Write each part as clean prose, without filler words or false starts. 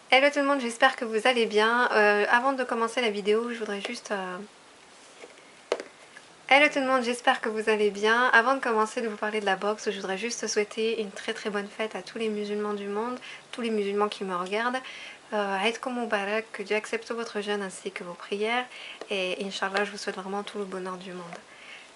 Hello tout le monde, j'espère que vous allez bien. Avant de commencer la vidéo, je voudrais juste... Hello tout le monde, j'espère que vous allez bien. Avant de commencer de vous parler de la boxe, je voudrais juste souhaiter une très bonne fête à tous les musulmans du monde, tous les musulmans qui me regardent. Aïd Moubarak, que Dieu accepte votre jeûne ainsi que vos prières. Et Inch'Allah, je vous souhaite vraiment tout le bonheur du monde.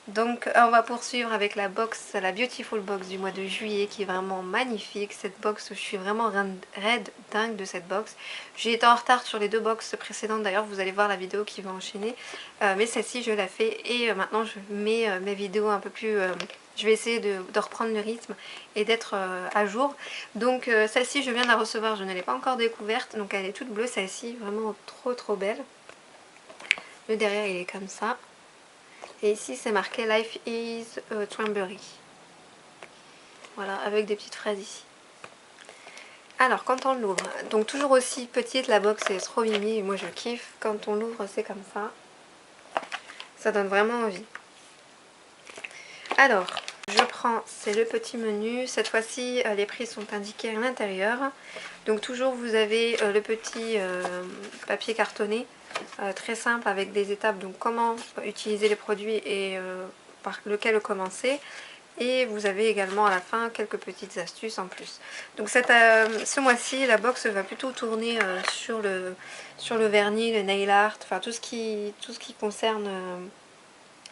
Donc on va poursuivre avec la box, la Beautiful Box du mois de juillet qui est vraiment magnifique. Cette box, je suis vraiment raide dingue de cette box. J'ai été en retard sur les deux boxes précédentes, d'ailleurs vous allez voir la vidéo qui va enchaîner. Mais celle-ci je la fais et maintenant je mets mes vidéos un peu plus... je vais essayer de reprendre le rythme et d'être à jour. Donc celle-ci je viens de la recevoir, je ne l'ai pas encore découverte. Donc elle est toute bleue celle-ci, vraiment trop belle. Le derrière il est comme ça. Et ici c'est marqué Life is Cranberry. Voilà, avec des petites fraises ici. Alors quand on l'ouvre, donc toujours aussi petite la box, c'est trop mimi et moi je kiffe. Quand on l'ouvre c'est comme ça donne vraiment envie. Alors je prends, c'est le petit menu, cette fois-ci les prix sont indiqués à l'intérieur. Donc toujours vous avez le petit papier cartonné, très simple avec des étapes, donc comment utiliser les produits et par lequel commencer. Et vous avez également à la fin quelques petites astuces en plus. Donc ce mois-ci, la box va plutôt tourner sur le vernis, le nail art, enfin tout ce qui concerne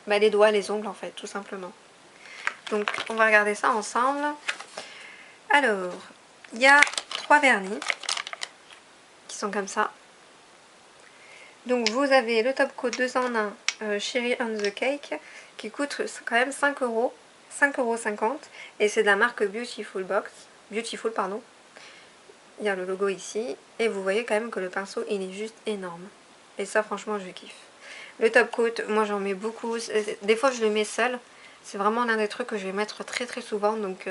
les doigts, les ongles en fait, tout simplement. Donc on va regarder ça ensemble. Alors, il y a 3 vernis qui sont comme ça. Donc vous avez le top coat 2 en 1 Cherry on the Cake qui coûte quand même 5 €. 5,50 € et c'est de la marque Beautiful pardon. Il y a le logo ici et vous voyez quand même que le pinceau il est juste énorme et ça franchement je kiffe. Le top coat, moi j'en mets beaucoup, des fois je le mets seul, c'est vraiment l'un des trucs que je vais mettre très souvent, donc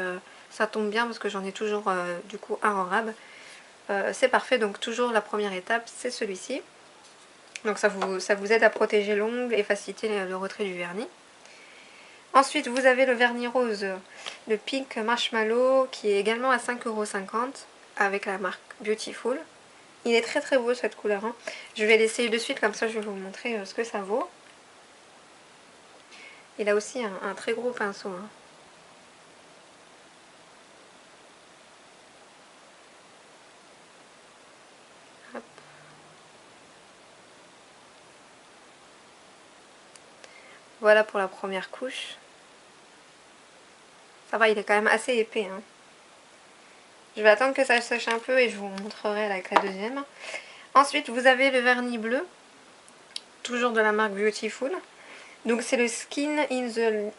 ça tombe bien parce que j'en ai toujours du coup un en rab. C'est parfait, donc toujours la première étape c'est celui-ci, donc ça vous aide à protéger l'ongle et faciliter le retrait du vernis. Ensuite, vous avez le vernis rose, le Pink Marshmallow, qui est également à 5,50 € avec la marque Beautiful. Il est très beau cette couleur. Hein. Je vais l'essayer de suite, comme ça je vais vous montrer ce que ça vaut. Il a aussi un très gros pinceau. Hein. Hop. Voilà pour la première couche. Ça va, il est quand même assez épais. Hein. Je vais attendre que ça sèche un peu et je vous montrerai avec la deuxième. Ensuite, vous avez le vernis bleu, toujours de la marque Beautiful. Donc c'est le Skin in the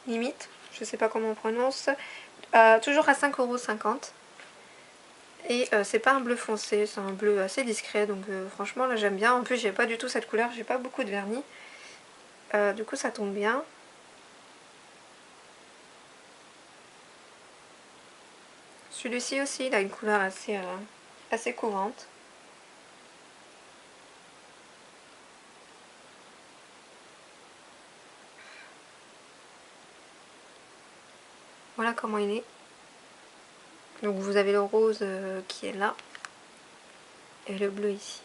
Limite, je sais pas comment on prononce, toujours à 5,50 €. Et c'est pas un bleu foncé, c'est un bleu assez discret, donc franchement là j'aime bien. En plus j'ai pas du tout cette couleur, j'ai pas beaucoup de vernis, du coup ça tombe bien. Celui-ci aussi il a une couleur assez courante. Voilà comment il est. Donc vous avez le rose qui est là et le bleu ici.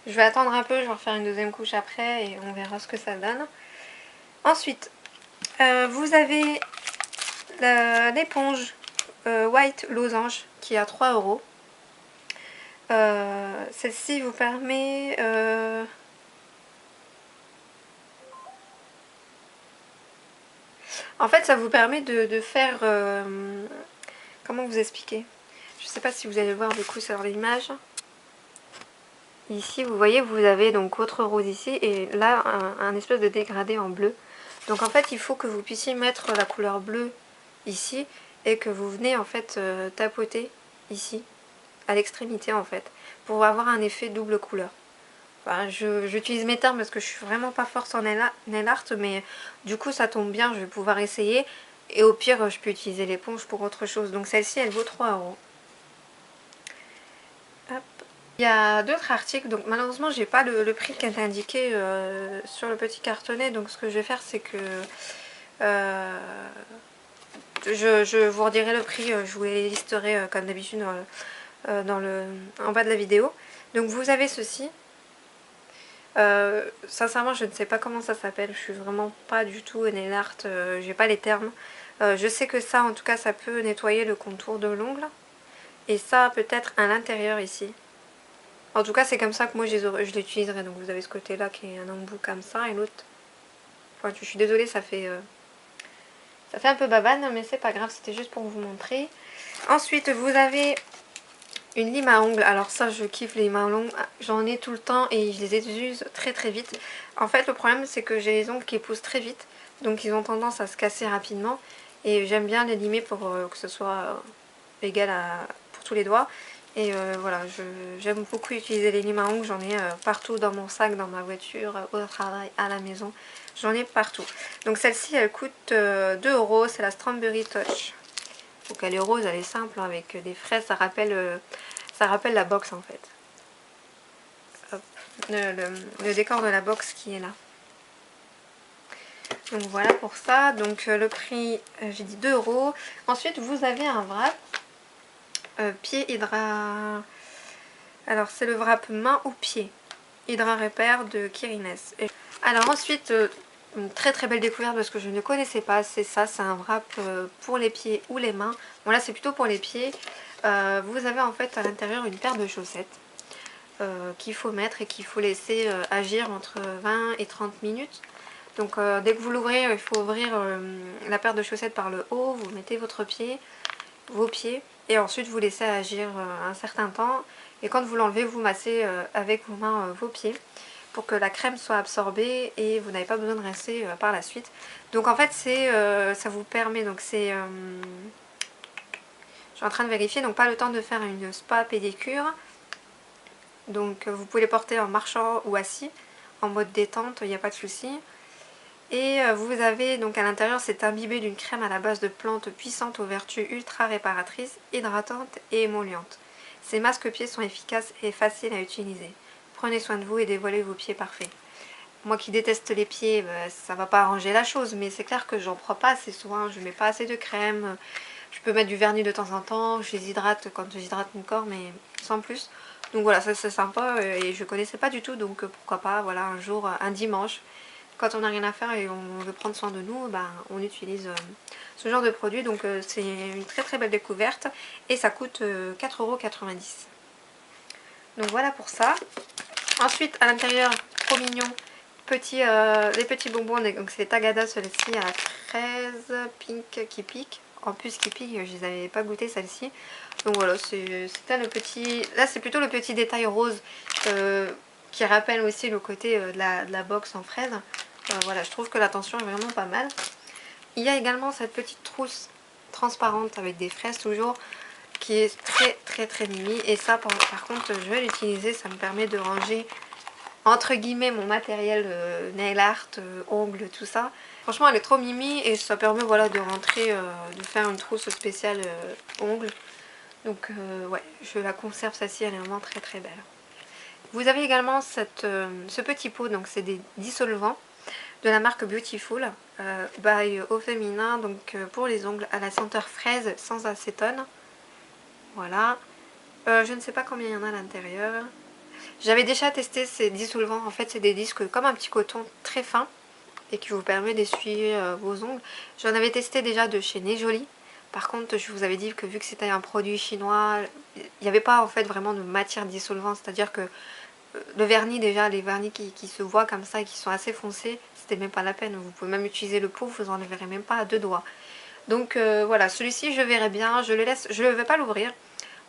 Je vais attendre un peu, je vais refaire une deuxième couche après et on verra ce que ça donne. Ensuite, vous avez l'éponge White Losange qui est à 3 €. Celle-ci vous permet... En fait, ça vous permet de faire... comment vous expliquer? Je sais pas si vous allez voir du coup sur l'image. Ici, vous voyez, vous avez donc votre rose ici et là, un espèce de dégradé en bleu. Donc en fait, il faut que vous puissiez mettre la couleur bleue ici et que vous venez en fait tapoter ici, à l'extrémité en fait, pour avoir un effet double couleur. Enfin, j'utilise mes termes parce que je suis vraiment pas forte en nail art, mais du coup ça tombe bien, je vais pouvoir essayer. Et au pire, je peux utiliser l'éponge pour autre chose. Donc celle-ci, elle vaut 3 €. Hop. Il y a d'autres articles, donc malheureusement j'ai pas le prix qui est indiqué sur le petit cartonnet, donc ce que je vais faire c'est que je vous redirai le prix, je vous les listerai comme d'habitude en bas de la vidéo. Donc vous avez ceci. Sincèrement je ne sais pas comment ça s'appelle, je suis vraiment pas du tout nail art, j'ai pas les termes. Je sais que ça en tout cas ça peut nettoyer le contour de l'ongle. Et ça peut-être à l'intérieur ici. En tout cas c'est comme ça que moi je l'utiliserai. Donc vous avez ce côté là qui est un embout comme ça et l'autre pointu. Je suis désolée, ça fait un peu babane mais c'est pas grave, c'était juste pour vous montrer. Ensuite vous avez une lime à ongles. Alors ça je kiffe les limes à ongles, j'en ai tout le temps et je les use très très vite. En fait le problème c'est que j'ai les ongles qui poussent très vite, donc ils ont tendance à se casser rapidement. Et j'aime bien les limer pour que ce soit égal pour tous les doigts. Et voilà, j'aime beaucoup utiliser les limes à ongles, j'en ai partout dans mon sac, dans ma voiture, au travail, à la maison. J'en ai partout. Donc celle-ci elle coûte 2 €, c'est la Strawberry Touch. Donc elle est rose, elle est simple, hein, avec des fraises, ça rappelle la box en fait. Hop. Le décor de la box qui est là. Donc voilà pour ça. Donc le prix, j'ai dit 2 €. Ensuite vous avez un wrap pied hydra. Alors c'est le wrap main ou pied Hydra Repair de Kirines. Alors ensuite une très très belle découverte parce que je ne connaissais pas, c'est ça, c'est un wrap pour les pieds ou les mains. Bon là c'est plutôt pour les pieds. Vous avez en fait à l'intérieur une paire de chaussettes qu'il faut mettre et qu'il faut laisser agir entre 20 et 30 minutes. Donc dès que vous l'ouvrez, il faut ouvrir la paire de chaussettes par le haut, vous mettez vos pieds et ensuite vous laissez agir un certain temps. Et quand vous l'enlevez, vous massez avec vos mains vos pieds pour que la crème soit absorbée et vous n'avez pas besoin de rincer par la suite. Donc en fait ça vous permet, donc c'est... je suis en train de vérifier, donc pas le temps de faire une spa pédicure. Donc vous pouvez les porter en marchant ou assis, en mode détente, il n'y a pas de souci. Et vous avez donc à l'intérieur, c'est imbibé d'une crème à la base de plantes puissantes aux vertus ultra réparatrices, hydratantes et émollientes. Ces masques pieds sont efficaces et faciles à utiliser. Prenez soin de vous et dévoilez vos pieds parfaits. Moi qui déteste les pieds, bah, ça va pas arranger la chose, mais c'est clair que j'en prends pas assez soin, je mets pas assez de crème. Je peux mettre du vernis de temps en temps, je les hydrate quand j'hydrate mon corps, mais sans plus. Donc voilà, ça c'est sympa et je connaissais pas du tout, donc pourquoi pas, voilà, un jour, un dimanche, quand on n'a rien à faire et on veut prendre soin de nous, ben, on utilise ce genre de produit. Donc c'est une très très belle découverte et ça coûte 4,90 €. Donc voilà pour ça. Ensuite à l'intérieur, trop mignon, les petits bonbons, donc c'est les Tagada, celle-ci à la fraise pink qui pique. En plus qui pique, je les avais pas goûté celle-ci. Donc voilà, c'était le petit... Là c'est plutôt le petit détail rose qui rappelle aussi le côté de la box en fraise. Voilà, je trouve que l'attention est vraiment pas mal. Il y a également cette petite trousse transparente avec des fraises toujours, qui est très très très mimi. Et ça par contre je vais l'utiliser, ça me permet de ranger entre guillemets mon matériel nail art, ongles, tout ça. Franchement elle est trop mimi et ça permet voilà de rentrer, de faire une trousse spéciale ongles. Donc ouais, je la conserve, celle-ci elle est vraiment très très belle. Vous avez également ce petit pot, donc c'est des dissolvants de la marque Beautiful by Au Féminin, donc pour les ongles à la senteur fraise sans acétone. Voilà. Je ne sais pas combien il y en a à l'intérieur. J'avais déjà testé ces dissolvants, en fait c'est des disques comme un petit coton très fin et qui vous permet d'essuyer vos ongles. J'en avais testé déjà de chez Nejoli. Par contre je vous avais dit que vu que c'était un produit chinois, il n'y avait pas en fait vraiment de matière dissolvant, c'est-à-dire que le vernis déjà, les vernis qui se voient comme ça et qui sont assez foncés, c'était même pas la peine. Vous pouvez même utiliser le pot, vous en verrez même pas à 2 doigts. Donc voilà, celui-ci je verrai bien, je le laisse, je ne vais pas l'ouvrir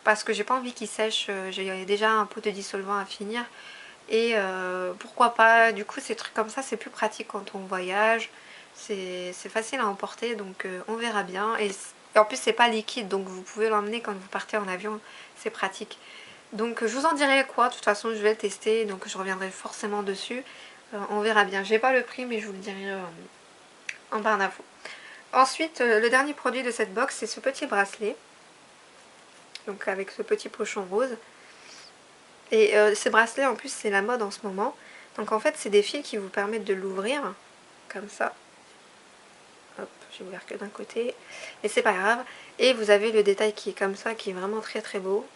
parce que j'ai pas envie qu'il sèche. J'ai déjà un pot de dissolvant à finir et pourquoi pas, du coup ces trucs comme ça c'est plus pratique quand on voyage, c'est facile à emporter, donc on verra bien. Et en plus c'est pas liquide, donc vous pouvez l'emmener quand vous partez en avion, c'est pratique. Donc je vous en dirai quoi, de toute façon je vais le tester, donc je reviendrai forcément dessus. On verra bien, j'ai pas le prix mais je vous le dirai en barre d'infos. Ensuite le dernier produit de cette box c'est ce petit bracelet, donc avec ce petit pochon rose. Et ces bracelets en plus c'est la mode en ce moment, donc en fait c'est des fils qui vous permettent de l'ouvrir comme ça. Hop, j'ai ouvert que d'un côté, mais c'est pas grave. Et vous avez le détail qui est comme ça, qui est vraiment très très beau,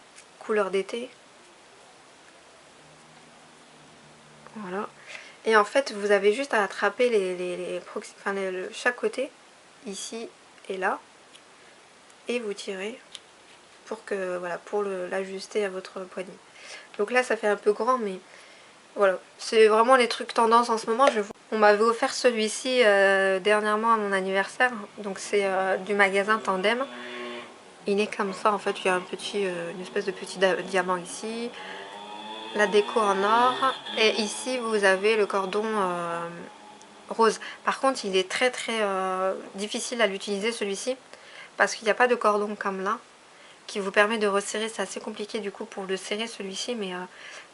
couleurs d'été. Voilà. Et en fait, vous avez juste à attraper chaque côté, ici et là, et vous tirez pour que voilà, pour l'ajuster à votre poignet. Donc là, ça fait un peu grand, mais voilà, c'est vraiment les trucs tendance en ce moment. On m'avait offert celui-ci dernièrement à mon anniversaire, donc c'est du magasin Tandem. Il est comme ça, en fait, il y a une espèce de petit diamant ici, la déco en or, et ici vous avez le cordon rose. Par contre, il est très difficile à l'utiliser celui-ci, parce qu'il n'y a pas de cordon comme là, qui vous permet de resserrer. C'est assez compliqué du coup pour le serrer celui-ci, mais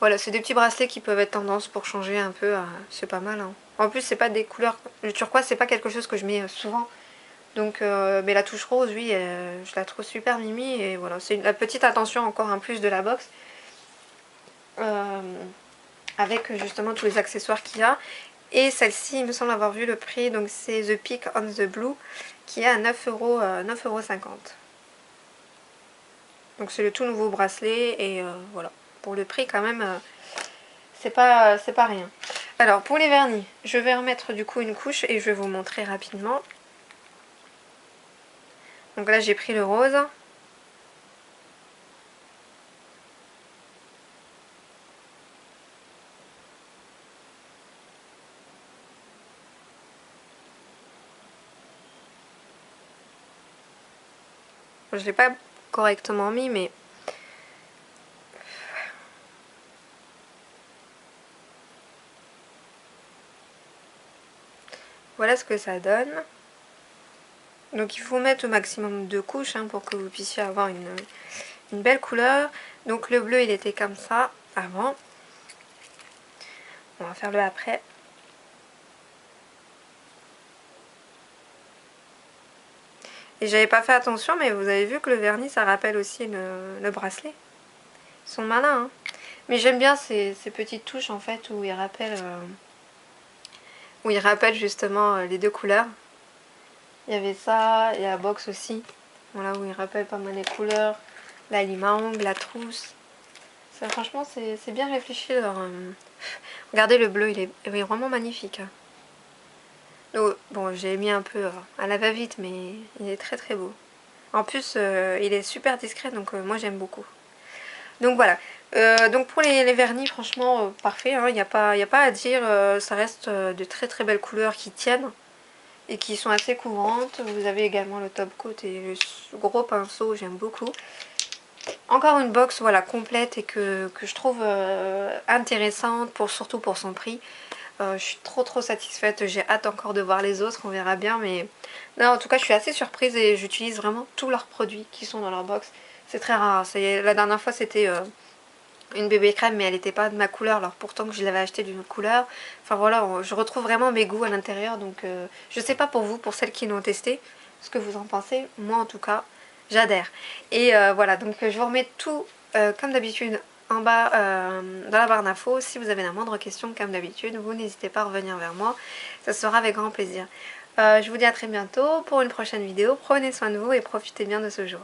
voilà, c'est des petits bracelets qui peuvent être tendance pour changer un peu, c'est pas mal. Hein. En plus, c'est pas des couleurs, le turquoise c'est pas quelque chose que je mets souvent, donc mais la touche rose, oui, je la trouve super mimi, et voilà, c'est la petite attention encore un plus de la box, avec justement tous les accessoires qu'il y a. Et celle-ci, il me semble avoir vu le prix, donc c'est The Peak on the Blue, qui est à 9,50 €. Donc c'est le tout nouveau bracelet, et voilà, pour le prix quand même, c'est pas rien. Alors pour les vernis, je vais remettre du coup une couche et je vais vous montrer rapidement. Donc là j'ai pris le rose. Je l'ai pas correctement mis, mais voilà ce que ça donne. Donc il faut mettre au maximum de couches pour que vous puissiez avoir une belle couleur. Donc le bleu il était comme ça avant. On va faire le après. Et j'avais pas fait attention, mais vous avez vu que le vernis ça rappelle aussi le bracelet. Ils sont malins, hein. Mais j'aime bien ces petites touches en fait où ils rappellent justement les deux couleurs. Il y avait ça, et la box aussi. Voilà, où ils rappellent pas mal les couleurs. La lime à ongles, la trousse. Ça, franchement, c'est bien réfléchi. Regardez le bleu, il est vraiment magnifique. Donc, bon, j'ai mis un peu à la va-vite, mais il est très beau. En plus, il est super discret, donc moi j'aime beaucoup. Donc voilà. Donc pour les vernis, franchement, parfait. Il n'y a pas à dire. Ça reste de très belles couleurs qui tiennent et qui sont assez couvrantes. Vous avez également le top coat et le gros pinceau, j'aime beaucoup. Encore une box voilà, complète et que je trouve intéressante, surtout pour son prix. Je suis trop satisfaite, j'ai hâte encore de voir les autres, on verra bien. Mais non, en tout cas je suis assez surprise et j'utilise vraiment tous leurs produits qui sont dans leur box. C'est très rare, la dernière fois c'était une bébé crème, mais elle n'était pas de ma couleur, alors pourtant que je l'avais acheté d'une autre couleur. Enfin voilà, je retrouve vraiment mes goûts à l'intérieur, donc je sais pas pour vous, pour celles qui l'ont testé, ce que vous en pensez. Moi en tout cas, j'adhère. Et voilà, donc je vous remets tout comme d'habitude en bas dans la barre d'infos. Si vous avez la moindre question, comme d'habitude, vous n'hésitez pas à revenir vers moi, ça sera avec grand plaisir. Je vous dis à très bientôt pour une prochaine vidéo. Prenez soin de vous et profitez bien de ce jour.